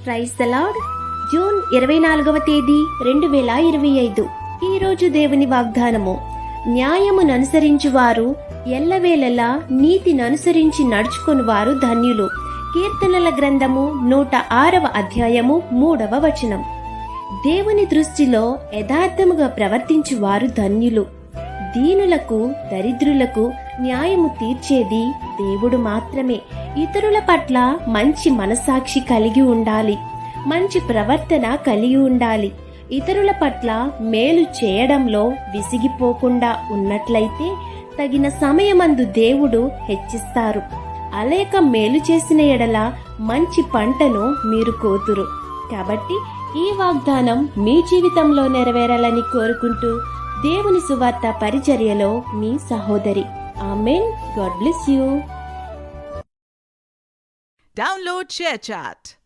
Praise the lord. June 24వ తేదీ 2025. ఈరోజు దేవుని వాగ్దానము: న్యాయముననుసరించువారు ఎల్లవేళలా నీతిననుసరించి నడుచుకొనువారు ధన్యులు. కీర్తనల గ్రంథము 106వ అధ్యాయము 3వ వచనం. దేవుని దృష్టిలో యథార్థముగా ప్రవర్తించువారు ధన్యులు. దీనులకు దరిద్రులకు న్యాయము తీర్చేది దేవుడు మాత్రమే. ఇతరుల పట్ల మంచి మనసాక్షి కలిగి ఉండాలి. మంచి ప్రవర్తన కలిగి ఉండాలి. ఇతరుల పట్ల మేలు చేయడంలో విసిగిపోకుండా ఉన్నట్లయితే తగిన సమయమందు దేవుడు హెచ్చిస్తారు. అలేక మేలు చేసిన ఎడల మంచి పంటను మీరు కోతురు. కాబట్టి ఈ వాగ్దానం మీ జీవితంలో నెరవేరాలని కోరుకుంటూ దేవుని సువార్త పరిచర్యలో మీ సహోదరి. Amen. God bless you. Download ShareChat.